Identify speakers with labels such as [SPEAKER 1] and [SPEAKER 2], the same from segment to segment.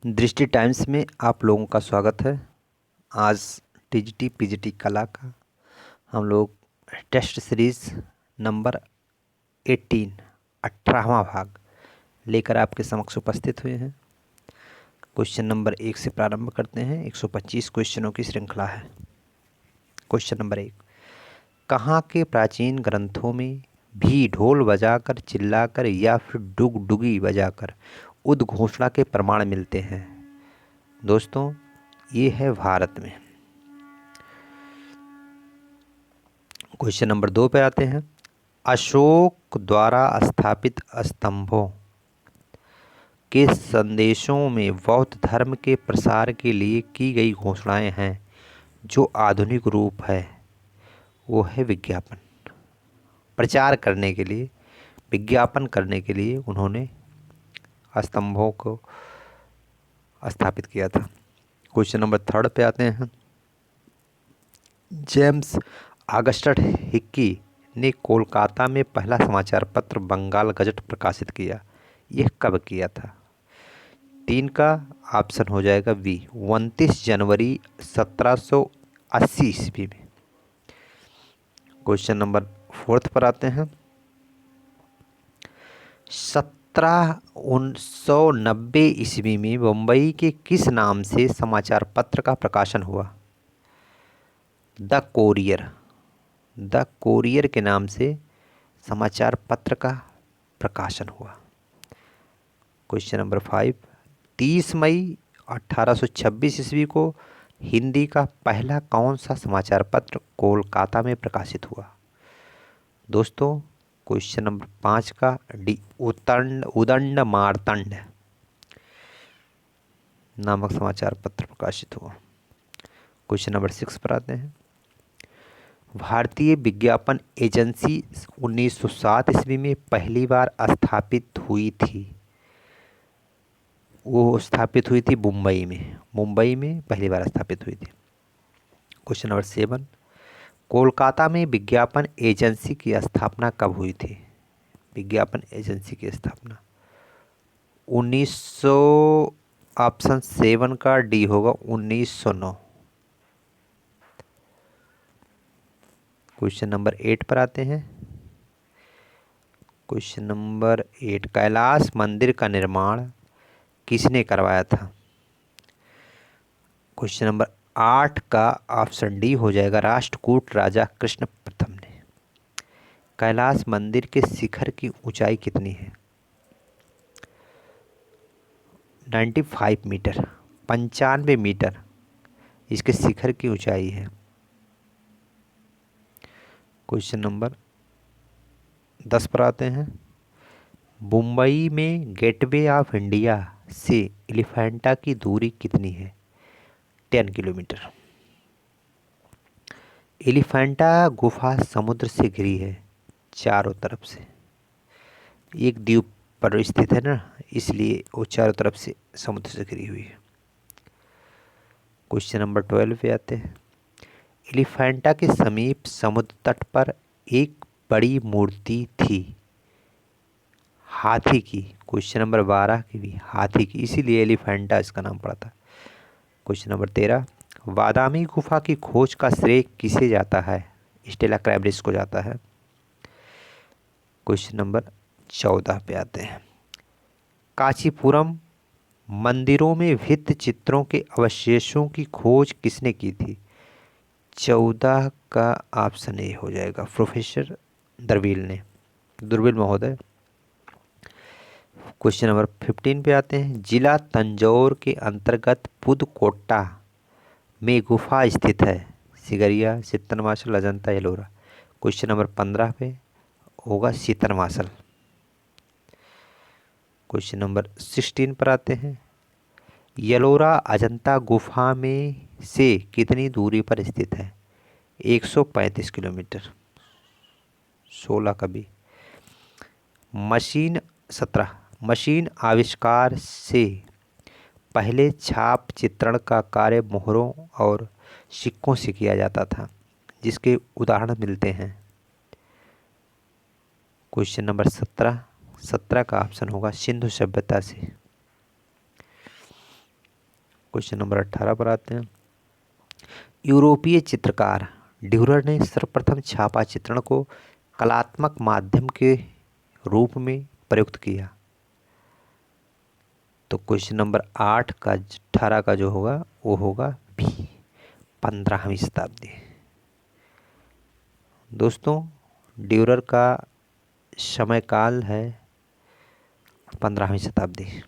[SPEAKER 1] दृष्टि टाइम्स में आप लोगों का स्वागत है। आज टीजीटी पीजीटी कला का हम लोग टेस्ट सीरीज नंबर 18वां भाग लेकर आपके समक्ष उपस्थित हुए हैं। क्वेश्चन नंबर 1 से प्रारंभ करते हैं। 125 क्वेश्चनों की श्रृंखला है। क्वेश्चन नंबर 1, कहाँ के प्राचीन ग्रंथों में भी ढोल बजाकर, चिल्लाकर या फिर डुगडुगी बजाकर उद्घोषणा के प्रमाण मिलते हैं? दोस्तों, ये है भारत में। क्वेश्चन नंबर 2 पे आते हैं। अशोक द्वारा स्थापित स्तंभों के संदेशों में बौद्ध धर्म के प्रसार के लिए की गई घोषणाएं हैं। जो आधुनिक रूप है वो है विज्ञापन। प्रचार करने के लिए, विज्ञापन करने के लिए उन्होंने स्तंभों को स्थापित किया था। क्वेश्चन नंबर 3 पे आते हैं। जेम्स ऑगस्टस हिक्की ने कोलकाता में पहला समाचार पत्र बंगाल गजट प्रकाशित किया। यह कब किया था? 3 का ऑप्शन हो जाएगा बी, 29 जनवरी 1780 ईस्वी में। क्वेश्चन नंबर 4 पर आते हैं। 1790 ईस्वी में मुंबई के किस नाम से समाचार पत्र का प्रकाशन हुआ? The courier. द कोरियर के नाम से समाचार पत्र का प्रकाशन हुआ। क्वेश्चन नंबर 5, 30 मई 1826 ईस्वी को हिंदी का पहला कौन सा समाचार पत्र कोलकाता में प्रकाशित हुआ? दोस्तों, क्वेश्चन नंबर 5 का डी, उदंड मार्तंड नामक समाचार पत्र प्रकाशित हुआ। क्वेश्चन नंबर 6 पर आते हैं। भारतीय विज्ञापन एजेंसी 1907 ईस्वी में पहली बार स्थापित हुई थी। वो स्थापित हुई थी मुंबई में। मुंबई में पहली बार स्थापित हुई थी। क्वेश्चन नंबर 7, कोलकाता में विज्ञापन एजेंसी की स्थापना कब हुई थी? विज्ञापन एजेंसी की स्थापना 1900, ऑप्शन 7 का डी होगा 1909। क्वेश्चन नंबर 8 पर आते हैं। क्वेश्चन नंबर 8, कैलाश मंदिर का निर्माण किसने करवाया था? क्वेश्चन नंबर 8 का ऑप्शन डी हो जाएगा राष्ट्रकूट राजा कृष्ण प्रथम ने। कैलाश मंदिर के शिखर की ऊंचाई कितनी है? 95 मीटर, 95 मीटर इसके शिखर की ऊंचाई है। क्वेश्चन नंबर 10 पर आते हैं। मुंबई में गेटवे ऑफ इंडिया से एलिफेंटा की दूरी कितनी है? 10 किलोमीटर। एलिफेंटा गुफा समुद्र से घिरी है चारों तरफ से। एक द्वीप पर स्थित है ना, इसलिए वो चारों तरफ से समुद्र से घिरी हुई है। क्वेश्चन नंबर 12 पे आते हैं। एलिफेंटा के समीप समुद्र तट पर एक बड़ी मूर्ति थी हाथी की। क्वेश्चन नंबर 12 की भी हाथी की, इसीलिए एलिफेंटा इसका नाम पड़ा था। क्वेश्चन नंबर 13, बादामी गुफा की खोज का श्रेय किसे जाता है? स्टेला क्रैब्रिस को जाता है। क्वेश्चन नंबर 14 पे आते हैं। कांचीपुरम मंदिरों में भित्ति चित्रों के अवशेषों की खोज किसने की थी? 14 का ऑप्शन ए हो जाएगा प्रोफेसर दुर्बिल महोदय। क्वेश्चन नंबर 15 पे आते हैं। जिला तंजौर के अंतर्गत पुदकोट्टा में गुफा स्थित है। सिगरिया, सित्तनमासल, अजंता, एलोरा। क्वेश्चन नंबर 15 पे होगा सित्तनमासल। क्वेश्चन नंबर 16 पर आते हैं। एलोरा अजंता गुफा में से कितनी दूरी पर स्थित है? 135 किलोमीटर। 16 का भी। मशीन 17, मशीन आविष्कार से पहले छाप चित्रण का कार्य मोहरों और सिक्कों से किया जाता था, जिसके उदाहरण मिलते हैं। क्वेश्चन नंबर 17 का ऑप्शन होगा सिंधु सभ्यता से। क्वेश्चन नंबर 18 पर आते हैं। यूरोपीय चित्रकार ड्यूरर ने सर्वप्रथम छापा चित्रण को कलात्मक माध्यम के रूप में प्रयुक्त किया। तो क्वेश्चन नंबर 8 का 18 का जो होगा वो होगा बी, 15वीं शताब्दी। दोस्तों ड्यूरर का समय काल है 15वीं शताब्दी।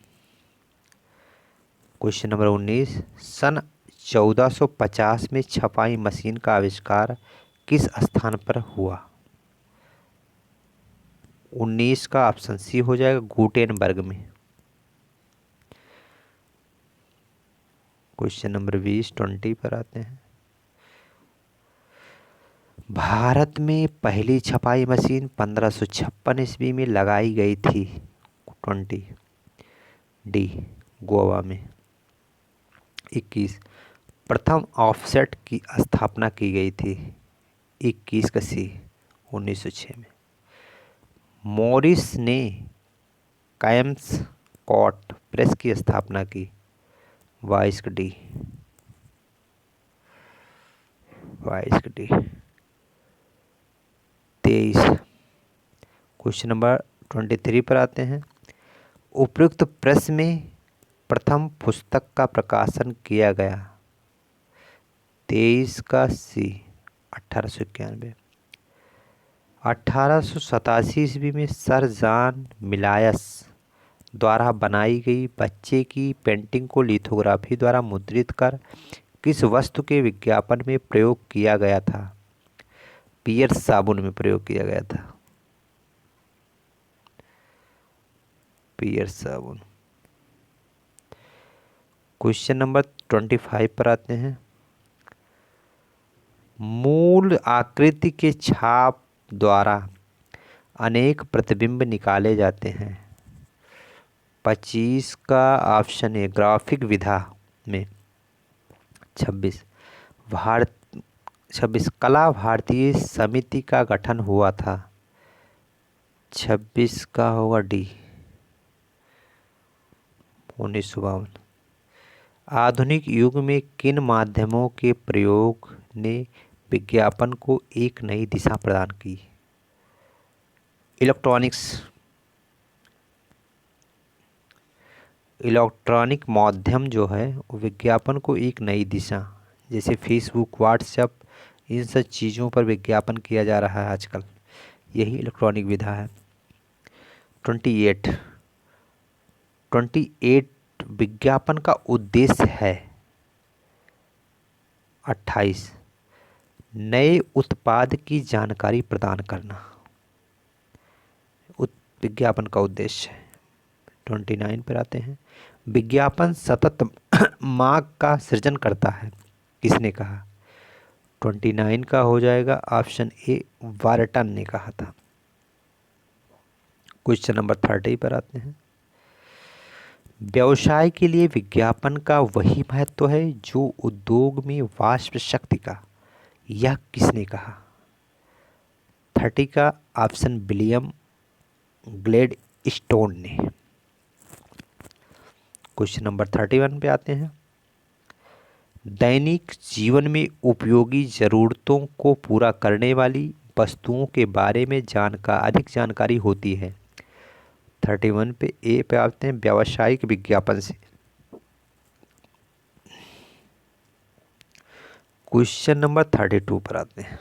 [SPEAKER 1] क्वेश्चन नंबर 19, सन 1450 में छपाई मशीन का आविष्कार किस स्थान पर हुआ? 19 का ऑप्शन सी हो जाएगा, गुटेनबर्ग में। क्वेश्चन नंबर 20 पर आते हैं। भारत में पहली छपाई मशीन 1556 ईस्वी में लगाई गई थी। 20 डी, गोवा में। 21, प्रथम ऑफसेट की स्थापना की गई थी। 21 का सी, 1906 में। मॉरिस ने कैम्स कॉट प्रेस की स्थापना की। 22 का डी, 22 का डी। 23, क्वेश्चन नंबर 23 पर आते हैं। उपयुक्त प्रेस में प्रथम पुस्तक का प्रकाशन किया गया। 23 का सी, 1891। 1887 ईस्वी में सर जॉन मिलायस द्वारा बनाई गई बच्चे की पेंटिंग को लिथोग्राफी द्वारा मुद्रित कर किस वस्तु के विज्ञापन में प्रयोग किया गया था? पियर्स साबुन में प्रयोग किया गया था। पियर्स साबुन। क्वेश्चन नंबर 25 पर आते हैं। मूल आकृति के छाप द्वारा अनेक प्रतिबिंब निकाले जाते हैं। 25 का ऑप्शन है ग्राफिक विधा में। 26 कला भारतीय समिति का गठन हुआ था। 26 का होगा डी, 1952। आधुनिक युग में किन माध्यमों के प्रयोग ने विज्ञापन को एक नई दिशा प्रदान की? इलेक्ट्रॉनिक माध्यम जो है वो विज्ञापन को एक नई दिशा, जैसे फेसबुक, व्हाट्सएप, इन सब चीज़ों पर विज्ञापन किया जा रहा है आजकल, यही इलेक्ट्रॉनिक विधा है। 28 विज्ञापन का उद्देश्य है। 28 नए उत्पाद की जानकारी प्रदान करना विज्ञापन का उद्देश्य है। 29 पर आते हैं। विज्ञापन सतत मांग का सृजन करता है, किसने कहा? 29 का हो जाएगा ऑप्शन ए, वार्टन ने कहा था। क्वेश्चन नंबर 30 पर आते हैं। व्यवसाय के लिए विज्ञापन का वही महत्व है जो उद्योग में वाष्प शक्ति का, यह किसने कहा? 30 का ऑप्शन विलियम ग्लैडस्टोन ने। क्वेश्चन नंबर 31 पे आते हैं। दैनिक जीवन में उपयोगी जरूरतों को पूरा करने वाली वस्तुओं के बारे में अधिक जानकारी होती है। 31 पे ए पे आते हैं, व्यावसायिक विज्ञापन से। क्वेश्चन नंबर 32 पर आते हैं।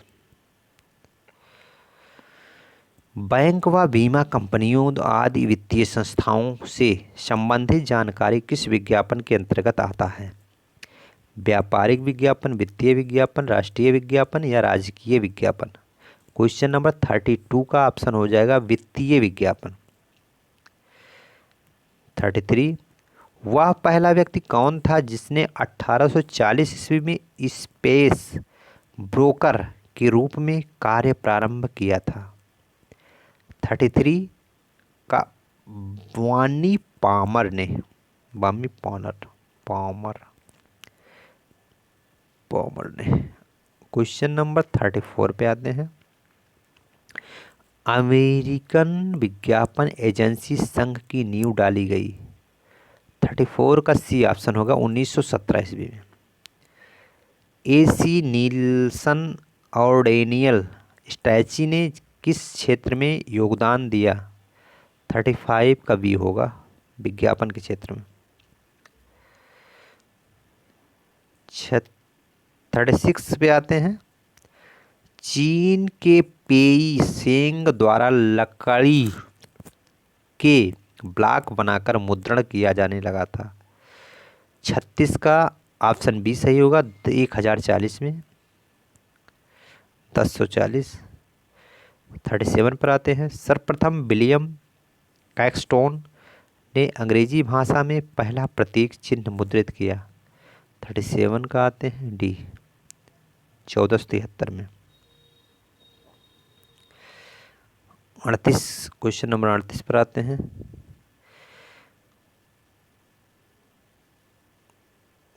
[SPEAKER 1] बैंक व बीमा कंपनियों आदि वित्तीय संस्थाओं से संबंधित जानकारी किस विज्ञापन के अंतर्गत आता है? व्यापारिक विज्ञापन, वित्तीय विज्ञापन, राष्ट्रीय विज्ञापन या राजकीय विज्ञापन? क्वेश्चन नंबर 32 का ऑप्शन हो जाएगा वित्तीय विज्ञापन। 33 वह पहला व्यक्ति कौन था जिसने 1840 ईस्वी में स्पेस ब्रोकर के रूप में कार्य प्रारंभ किया था? 33 का वानी पामर ने, पामर ने। क्वेश्चन नंबर 34 पे आते हैं। अमेरिकन विज्ञापन एजेंसी संघ की नींव डाली गई। 34 का सी ऑप्शन होगा 1917 ईस्वी में। AC नीलसन और डेनियल स्टैची ने किस क्षेत्र में योगदान दिया? 35 का बी होगा, विज्ञापन के क्षेत्र में। 36 पे आते हैं। चीन के पेई सेंग द्वारा लकड़ी के ब्लॉक बनाकर मुद्रण किया जाने लगा था। 36 का ऑप्शन बी सही होगा, 1040 में, 1040। 37 पर आते हैं। सर्वप्रथम विलियम कैक्सटोन ने अंग्रेजी भाषा में पहला प्रतीक चिन्ह मुद्रित किया। 37 का आते हैं डी, 1473 में। 38, क्वेश्चन नंबर 38 पर आते हैं।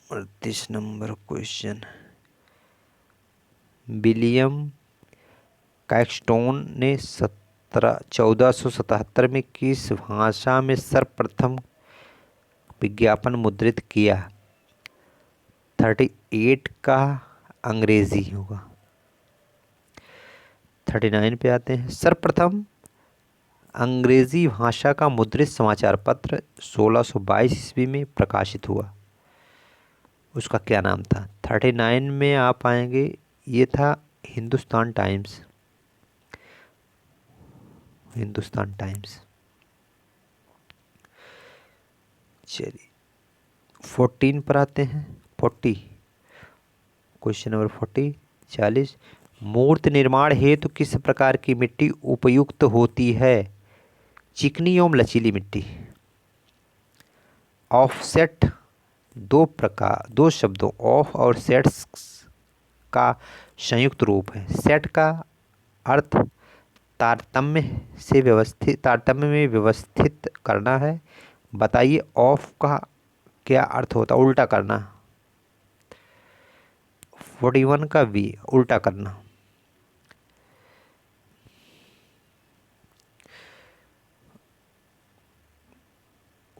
[SPEAKER 1] 38 नंबर क्वेश्चन, विलियम कैक्सटोन ने 1477 में किस भाषा में सर्वप्रथम विज्ञापन मुद्रित किया? 38 का अंग्रेजी होगा। 39 पे आते हैं। सर्वप्रथम अंग्रेजी भाषा का मुद्रित समाचार पत्र 1622 ईस्वी में प्रकाशित हुआ, उसका क्या नाम था? 39 में आप आएंगे, ये था हिंदुस्तान टाइम्स। हिंदुस्तान टाइम्स। चलिए 14 पर आते हैं। 40, क्वेश्चन नंबर 40, 40। मूर्ति निर्माण हेतु किस प्रकार की मिट्टी उपयुक्त होती है? चिकनी एवं लचीली मिट्टी। ऑफसेट दो शब्दों ऑफ और सेट्स का संयुक्त रूप है। सेट का अर्थ तारतम्य में व्यवस्थित करना है। बताइए ऑफ का क्या अर्थ होता है? उल्टा करना। 41 का बी, उल्टा करना।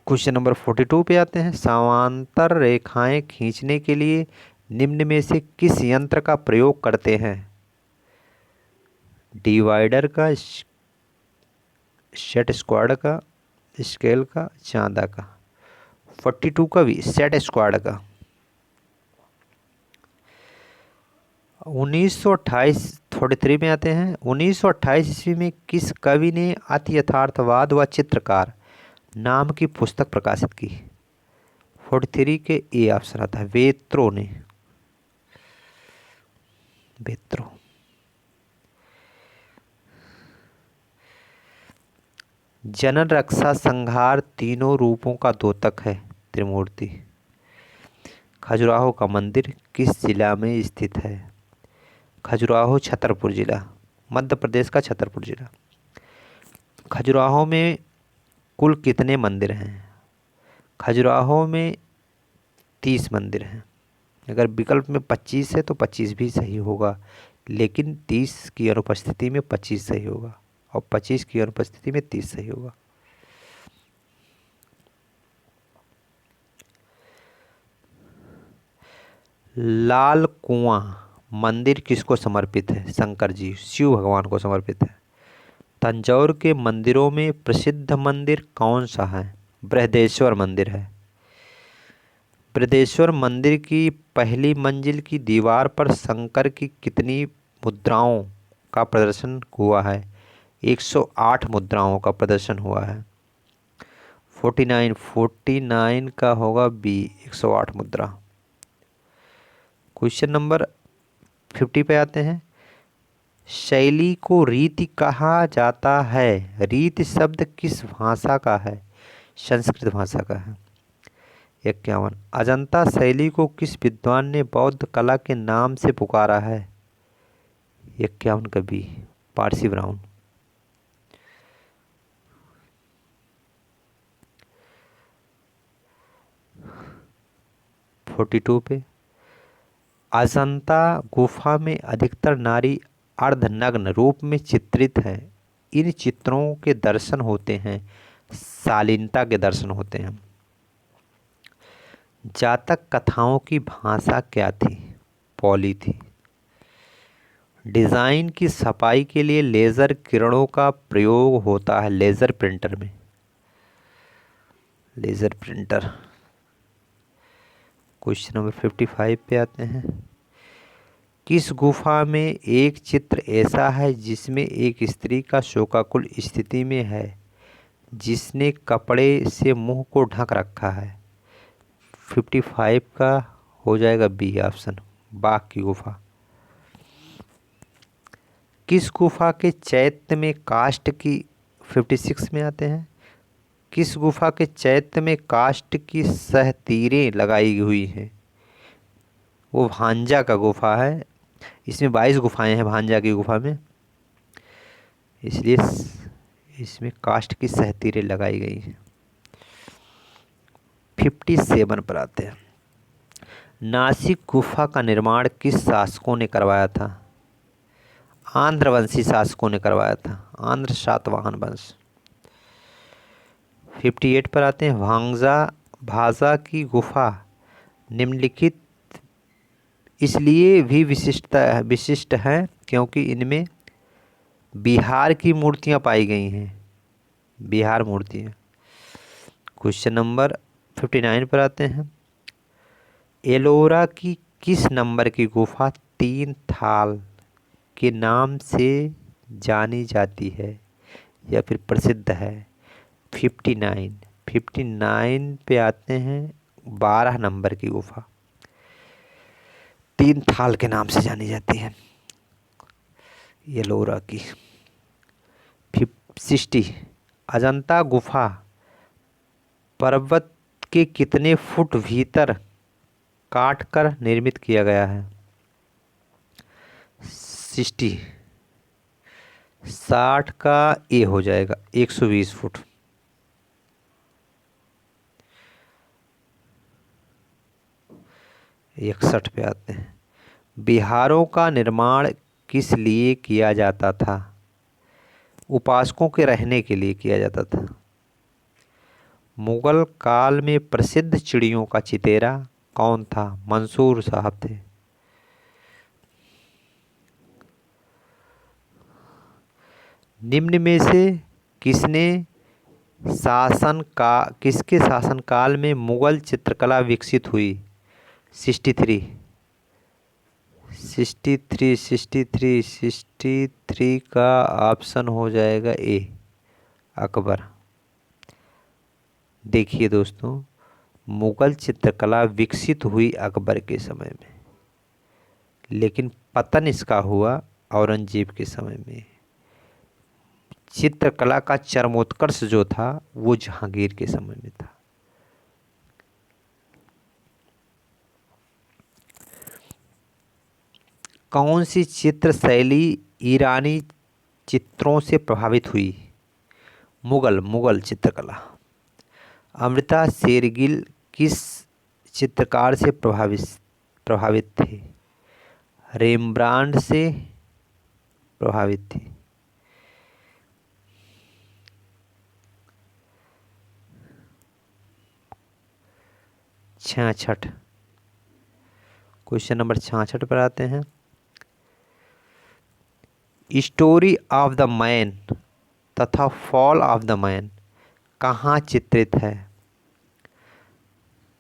[SPEAKER 1] क्वेश्चन नंबर 42 पे आते हैं। समांतर रेखाएं खींचने के लिए निम्न में से किस यंत्र का प्रयोग करते हैं? डिवाइडर का, सेट स्क्वायर का, स्केल का, चांदा का। 42 का भी सेट स्क्वायर का। 1928, 43 में आते हैं। 1928 ईस्वी में किस कवि ने अति यथार्थवाद व चित्रकार नाम की पुस्तक प्रकाशित की? 43 के ए ऑप्शन आता है, वेत्रो ने। वेत्रो। जनन रक्षा संहार तीनों रूपों का द्योतक है त्रिमूर्ति। खजुराहो का मंदिर किस जिला में स्थित है? खजुराहो छतरपुर जिला, मध्य प्रदेश का छतरपुर जिला। खजुराहो में कुल कितने मंदिर हैं? खजुराहो में 30 मंदिर हैं। अगर विकल्प में 25 है तो 25 भी सही होगा, लेकिन 30 की अनुपस्थिति में 25 सही होगा और 25 की अनुपस्थिति में 30 सही होगा। लाल कुआं मंदिर किसको समर्पित है? शंकर जी, शिव भगवान को समर्पित है। तंजौर के मंदिरों में प्रसिद्ध मंदिर कौन सा है? बृहदेश्वर मंदिर है। बृहदेश्वर मंदिर की पहली मंजिल की दीवार पर शंकर की कितनी मुद्राओं का प्रदर्शन हुआ है? 108 मुद्राओं का प्रदर्शन हुआ है। 49 का होगा बी, 108 मुद्रा। क्वेश्चन नंबर 50 पे आते हैं। शैली को रीति कहा जाता है। रीति शब्द किस भाषा का है? संस्कृत भाषा का है। 51, अजंता शैली को किस विद्वान ने बौद्ध कला के नाम से पुकारा है? 51 का बी, पारसी ब्राह्मण। 42 पे, अजंता गुफा में अधिकतर नारी अर्धनग्न रूप में चित्रित है। इन चित्रों के दर्शन होते हैं, शालीनता के दर्शन होते हैं। जातक कथाओं की भाषा क्या थी? पौली थी। डिज़ाइन की सफाई के लिए लेज़र किरणों का प्रयोग होता है लेज़र प्रिंटर में। Laser printer. क्वेश्चन नंबर 55 पे आते हैं। किस गुफा में एक चित्र ऐसा है जिसमें एक स्त्री का शोकाकुल स्थिति में है जिसने कपड़े से मुंह को ढक रखा है? 55 का हो जाएगा बी ऑप्शन, बाघ की गुफा। किस गुफा के चैत्य में काष्ठ की 56 में आते हैं। किस गुफा के चैत्य में काष्ठ की सहतीरें लगाई हुई हैं? वो भांजा का गुफा है। इसमें 22 गुफाएं हैं भांजा की गुफा में, इसलिए इसमें काष्ठ की सहतीरें लगाई गई हैं। 57 पर आते हैं। नासिक गुफा का निर्माण किस शासकों ने करवाया था? आंध्रवंशी शासकों ने करवाया था, आंध्र सातवाहन वंश। 58 पर आते हैं। भाजा की गुफा निम्नलिखित इसलिए भी विशिष्ट है क्योंकि इनमें बिहार की मूर्तियां पाई गई हैं, बिहार मूर्तियां। क्वेश्चन नंबर 59 पर आते हैं। एलोरा की किस नंबर की गुफा 3 थाल के नाम से जानी जाती है या फिर प्रसिद्ध है? 59 पे आते हैं। 12 नंबर की गुफा 3 थाल के नाम से जानी जाती है एलोरा की। 60 अजंता गुफा पर्वत के कितने फुट भीतर काटकर निर्मित किया गया है? 60 का ए हो जाएगा 120 फुट। 61 पे आते हैं। बिहारों का निर्माण किस लिए किया जाता था? उपासकों के रहने के लिए किया जाता था। मुगल काल में प्रसिद्ध चिड़ियों का चितेरा कौन था? मंसूर साहब थे। निम्न में से किसके शासनकाल में मुगल चित्रकला विकसित हुई? 63 का ऑप्शन हो जाएगा ए, अकबर। देखिए दोस्तों, मुगल चित्रकला विकसित हुई अकबर के समय में, लेकिन पतन इसका हुआ औरंगजेब के समय में। चित्रकला का चरमोत्कर्ष जो था वो जहांगीर के समय में था। कौन सी चित्र शैली ईरानी चित्रों से प्रभावित हुई? मुगल चित्रकला। अमृता शेरगिल किस चित्रकार से प्रभावित थे? रेम्ब्रांड से प्रभावित थी। छाछठ। क्वेश्चन नंबर 66 पर आते हैं। स्टोरी ऑफ द मैन तथा फॉल ऑफ द मैन कहाँ चित्रित है?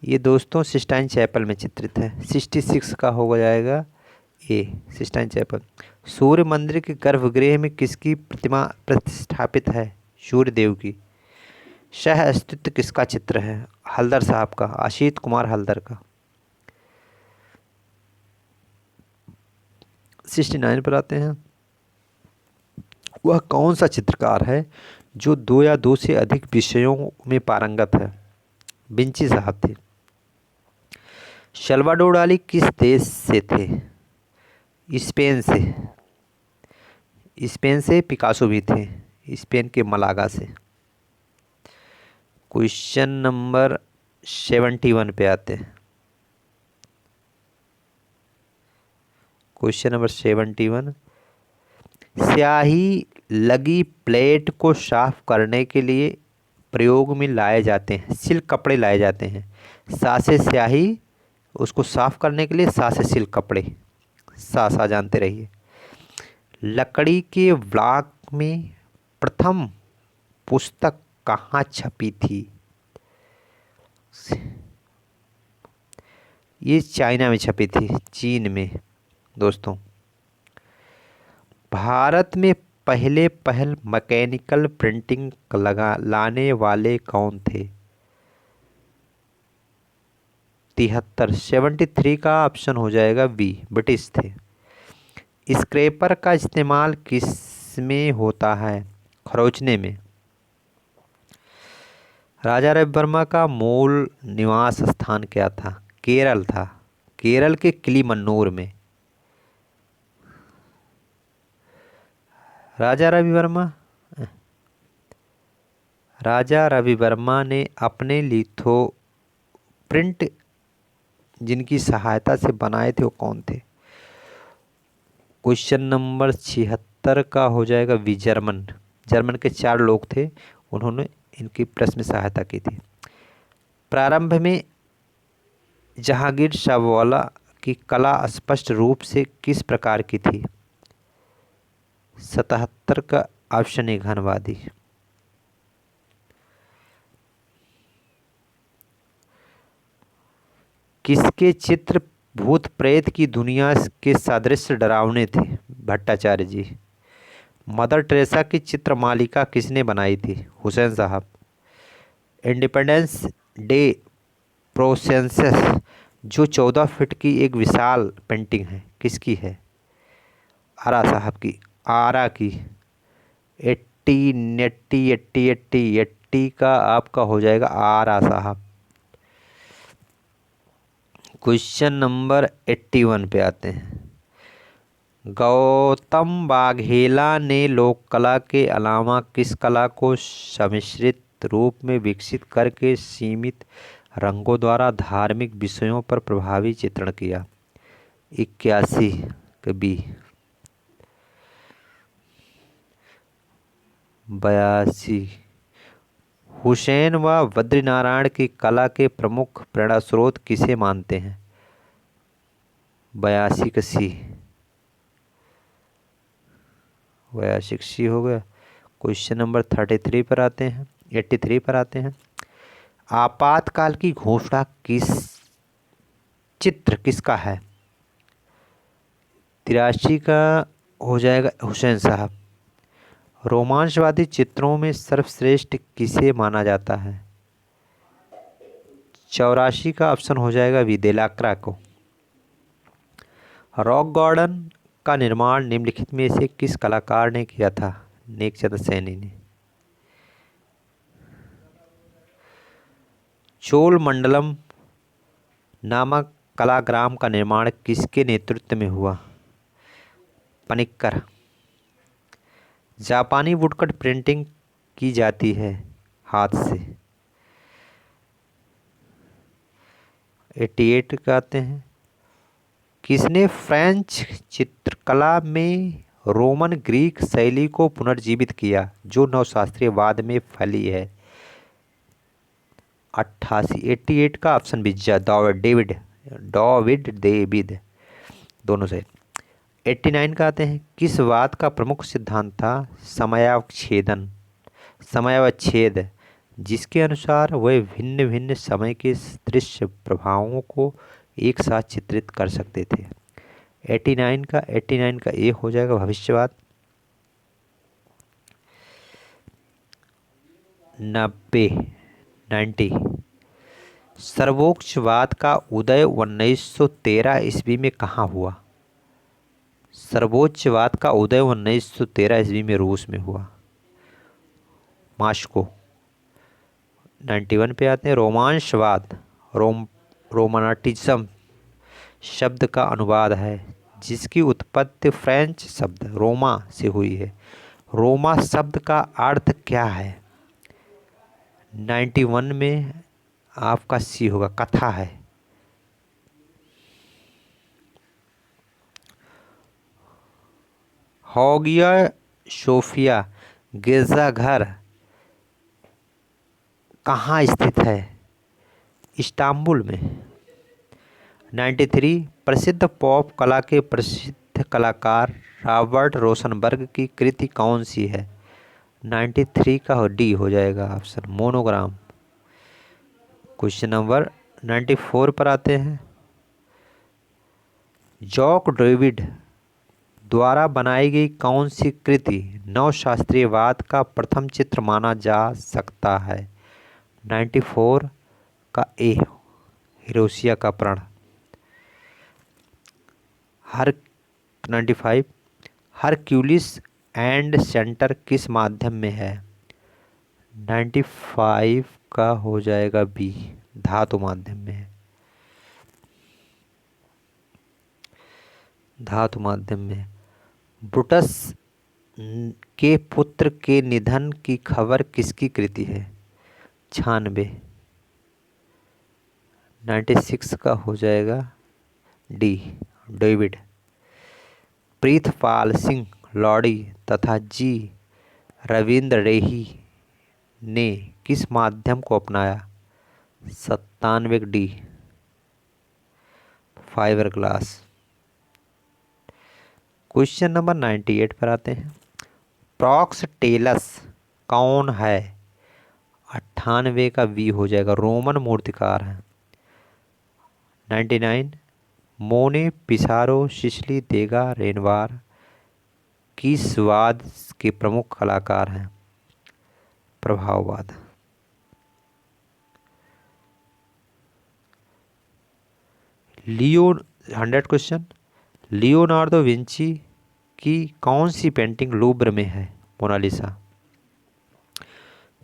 [SPEAKER 1] ये दोस्तों सिस्टाइन चैपल में चित्रित है। 66 का हो जाएगा ए, सिस्टाइन चैपल। सूर्य मंदिर के गर्भगृह में किसकी प्रतिमा प्रतिष्ठापित है? सूर्य देव की। सह अस्तित्व किसका चित्र है? हल्दर साहब का, अशीत कुमार हल्दर का। 69 पर आते हैं। वह कौन सा चित्रकार है जो 2 या 2 से अधिक विषयों में पारंगत है? विंची साहब थे। सल्वाडोर डाली किस देश से थे? स्पेन से पिकासो भी थे, स्पेन के मलागा से। क्वेश्चन नंबर 71 पे आते हैं। Question number 71। स्याही लगी प्लेट को साफ करने के लिए प्रयोग में लाए जाते हैं, सिल्क कपड़े लाए जाते हैं, सा से स्याही, उसको साफ करने के लिए। सा से सिल्क, कपड़े। सा जानते रहिए। लकड़ी के ब्लॉक में प्रथम पुस्तक कहाँ छपी थी? ये चाइना में छपी थी, चीन में दोस्तों। भारत में पहल मैकेनिकल प्रिंटिंग लाने वाले कौन थे? 73 का ऑप्शन हो जाएगा बी, ब्रिटिश थे। स्क्रैपर का इस्तेमाल किस में होता है? खरोंचने में। राजा रविवर्मा का मूल निवास स्थान क्या था? केरल था, केरल के किलीमन्नूर में। राजा रविवर्मा ने अपने लिथो प्रिंट जिनकी सहायता से बनाए थे वो कौन थे? क्वेश्चन नंबर 76 का हो जाएगा बी, जर्मन। जर्मन के 4 लोग थे, उन्होंने इनकी प्रेस में सहायता की थी। प्रारंभ में जहांगीर शाहवाला की कला स्पष्ट रूप से किस प्रकार की थी? 77 का ऑप्शन है घनवादी। किसके चित्र भूत प्रेत की दुनिया के सादृश्य डरावने थे? भट्टाचार्य जी। मदर टेरेसा की चित्र मालिका किसने बनाई थी? हुसैन साहब। इंडिपेंडेंस डे प्रोसेंसस जो 14 फीट की एक विशाल पेंटिंग है, किसकी है? आरा साहब की, आरा की। 80 का आपका हो जाएगा आरा साहब। क्वेश्चन नंबर 81 पे आते हैं। गौतम वाघेला ने लोक कला के अलावा किस कला को सम्मिश्रित रूप में विकसित करके सीमित रंगों द्वारा धार्मिक विषयों पर प्रभावी चित्रण किया? 81 के बी। 82। हुसैन व बद्रीनारायण की कला के प्रमुख प्रेरणा स्रोत किसे मानते हैं? 82 का सी। 82 सी हो गया। क्वेश्चन नंबर 33 पर आते हैं, 83 पर आते हैं। आपातकाल की घोषणा चित्र किसका है? 83 का हो जाएगा हुसैन साहब। रोमांचवादी चित्रों में सर्वश्रेष्ठ किसे माना जाता है? 84 का ऑप्शन हो जाएगा विदेलाक्रा को। रॉक गार्डन का निर्माण निम्नलिखित में से किस कलाकार ने किया था? नेकचंद सैनी ने। चोल मंडलम नामक कलाग्राम का निर्माण किसके नेतृत्व में हुआ? पनिक्कर। जापानी वुडकट प्रिंटिंग की जाती है हाथ से। 88 का आते हैं। किसने फ्रेंच चित्रकला में रोमन ग्रीक शैली को पुनर्जीवित किया जो नवशास्त्रीयवाद में फैली है? 88 का ऑप्शन बी, डेविड दोनों से। 89 का आते हैं। किस वाद का प्रमुख सिद्धांत था? समयावच्छेद, जिसके अनुसार वह भिन्न भिन्न समय के दृश्य प्रभावों को एक साथ चित्रित कर सकते थे। 89 का ए हो जाएगा भविष्यवाद। 90 सर्वोच्चवाद का उदय 1913 ईस्वी में कहाँ हुआ? सर्वोच्चवाद का उदय 1913 ईस्वी में रूस में हुआ, मास्को। 91 पे आते हैं। रोमांसवाद रोमांटिज्म शब्द का अनुवाद है जिसकी उत्पत्ति फ्रेंच शब्द रोमा से हुई है। रोमा शब्द का अर्थ क्या है? 91 में आपका सी होगा, कथा है। होगिया सोफिया गिरजाघर कहाँ स्थित है? इस्तांबुल में। 93 प्रसिद्ध पॉप कला के प्रसिद्ध कलाकार रॉबर्ट रोसनबर्ग की कृति कौन सी है? 93 का डी हो जाएगा ऑप्शन, मोनोग्राम। क्वेश्चन नंबर 94 पर आते हैं। जॉक डेविड द्वारा बनाई गई कौन सी कृति नवशास्त्रीयवाद का प्रथम चित्र माना जा सकता है? 94 का ए, हिरोशिया का प्रण। 95 हरक्यूलिस एंड सेंटर किस माध्यम में है? 95 का हो जाएगा बी, धातु माध्यम में है। धातु माध्यम में। ब्रुटस के पुत्र के निधन की खबर किसकी कृति है? 96। 96 का हो जाएगा डी, डेविड। प्रीतपाल सिंह लौड़ी तथा जी रविंद्र रेही ने किस माध्यम को अपनाया? 97 D, fibre glass. Question number 98 पर आते हैं। प्रॉक्सटेलस कौन है? 98 का बी हो जाएगा, रोमन मूर्तिकार है। 99 मोने पिसारो सिसिली देगा रेनवार किस वाद के प्रमुख कलाकार हैं? प्रभाववाद। लियो 100 क्वेश्चन। लियोनार्डो विंची की कौन सी पेंटिंग लूव्र में है? मोनालिसा।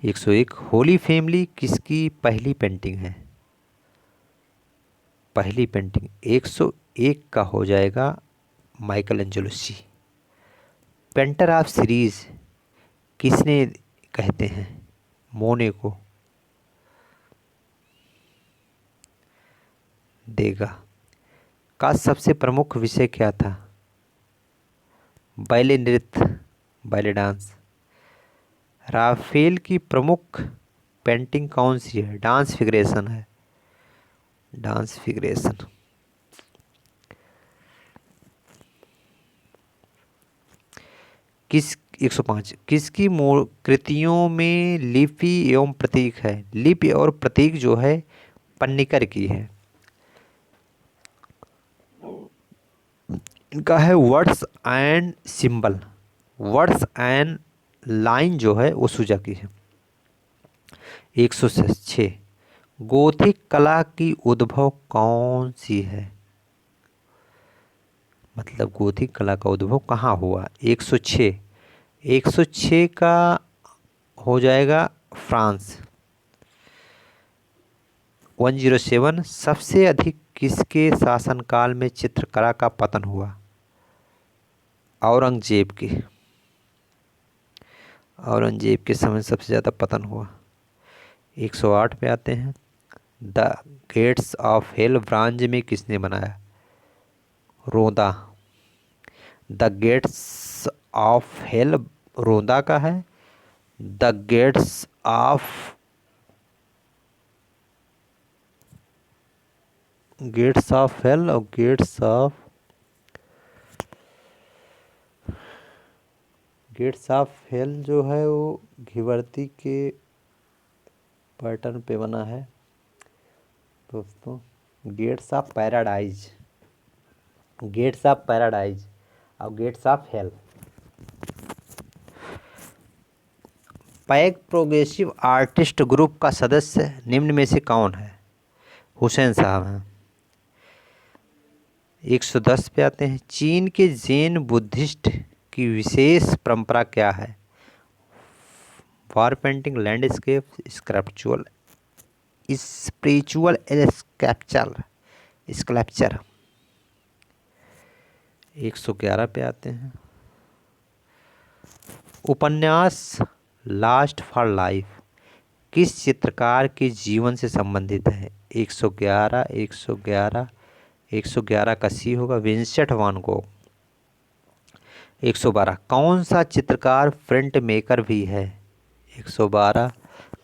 [SPEAKER 1] 101 होली फैमिली किसकी पहली पेंटिंग है? पहली पेंटिंग 101 का हो जाएगा माइकल एंजेलोसी। पेंटर ऑफ सीरीज किसने कहते हैं? मोने को। देगा का सबसे प्रमुख विषय क्या था? बैले नृत्य, बैले डांस। राफेल की प्रमुख पेंटिंग कौन सी है? डांस फिगरेशन है, डांस फिगरेशन। किस 105 किसकी कृतियों में लिपि एवं प्रतीक है? लिपि और प्रतीक जो है पन्निकर की है। इनका है words and symbol. Words and line जो है वो सुजा की है। 106 गोथिक कला की उद्भव कौन सी है? मतलब गोथिक कला का उद्भव कहाँ हुआ? 106 106 का हो जाएगा फ्रांस। 107 सबसे अधिक किसके शासनकाल में चित्रकला का पतन हुआ? औरंगजेब के। औरंगजेब के समय सबसे ज़्यादा पतन हुआ। 108 पे आते हैं। The gates of hello bronze में किसने बनाया? रोदा। द गेट्स ऑफ हेल रोदा का है। द गेट्स ऑफ हेल और गेट्स ऑफ हेल जो है वो घिवर्ती के पैटर्न पे बना है दोस्तों। गेट्स ऑफ पैराडाइज और gates of hell. PAG progressive artist group का सदस्य निम्न में से कौन है? हुसैन साहब हैं। 110 पे आते हैं। चीन के जैन बुद्धिस्ट की विशेष परंपरा क्या है? वार पेंटिंग, लैंडस्केप, स्क्रैप्चुअल स्पिरिचुअल स्कल्पचर। 111 पे आते हैं। उपन्यास लास्ट फॉर लाइफ किस चित्रकार के जीवन से संबंधित है? 111 का सी होगा, विंसेंट वान गॉग। 112 कौन सा चित्रकार प्रिंट मेकर भी है? 112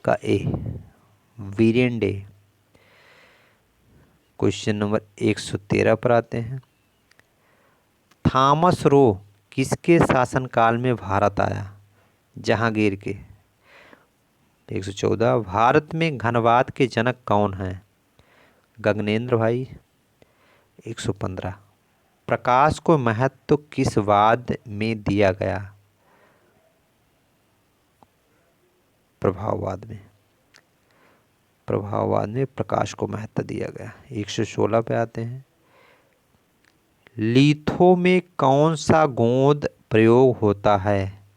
[SPEAKER 1] का ए, वीरेन डे। क्वेश्चन नंबर 113 पर आते हैं। थॉमस रो किसके शासनकाल में भारत आया? जहांगीर के। 114 भारत में घनवाद के जनक कौन हैं? गगनेंद्र भाई। 115 प्रकाश को महत्व किस वाद में दिया गया? प्रभाववाद में। प्रभाववाद में प्रकाश को महत्व दिया गया। 116 पे आते हैं। लिथो में कौन सा गोंद प्रयोग होता है?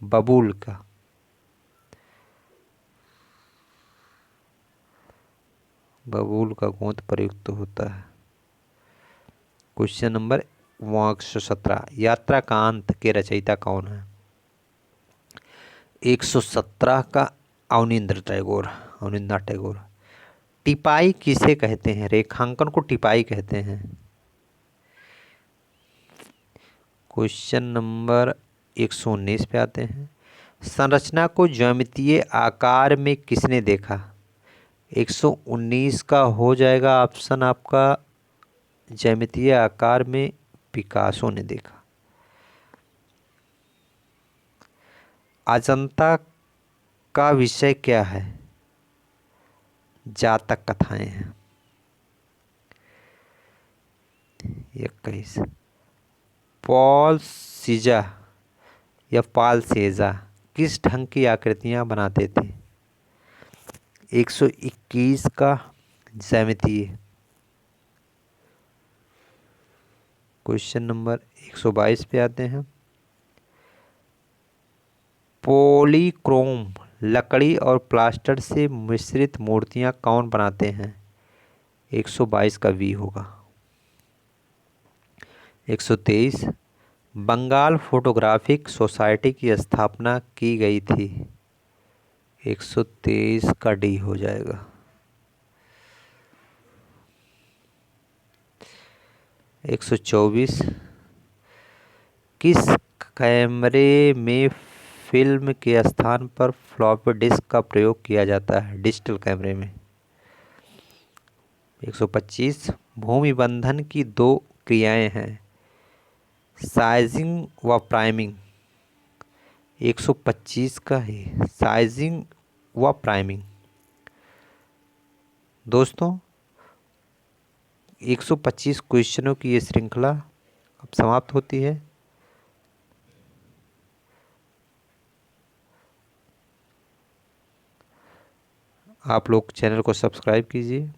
[SPEAKER 1] बबूल का। बबूल का गोंद प्रयुक्त होता है। क्वेश्चन नंबर 117 यात्रा का अंत के रचयिता कौन है? 117 का अवनींद्रनाथ टैगोर। टिपाई किसे कहते हैं? रेखांकन को टिपाई कहते हैं। क्वेश्चन नंबर 119 पे आते हैं। संरचना को ज्यामितीय आकार में किसने देखा? 119 का हो जाएगा ऑप्शन आपका ज्यामितीय आकार में पिकासो ने देखा। अजंता का विषय क्या है? जातक कथाएं हैं। 21 पॉल सीजा या पाल सेजा किस ढंग की आकृतियां बनाते थे? 121 का ज्यामितीय। क्वेश्चन नंबर 122 पे आते हैं। पॉलीक्रोम लकड़ी और प्लास्टर से मिश्रित मूर्तियां कौन बनाते हैं? 122 का वी होगा। 123 बंगाल फोटोग्राफिक सोसाइटी की स्थापना की गई थी। 123 का डी हो जाएगा। 124 किस कैमरे में फिल्म के स्थान पर फ्लॉपी डिस्क का प्रयोग किया जाता है? डिजिटल कैमरे में। 125 भूमि बंधन की दो क्रियाएं हैं, साइजिंग व प्राइमिंग। 125 का है साइजिंग व प्राइमिंग। दोस्तों 125 क्वेश्चनों की ये श्रृंखला अब समाप्त होती है। आप लोग चैनल को सब्सक्राइब कीजिए।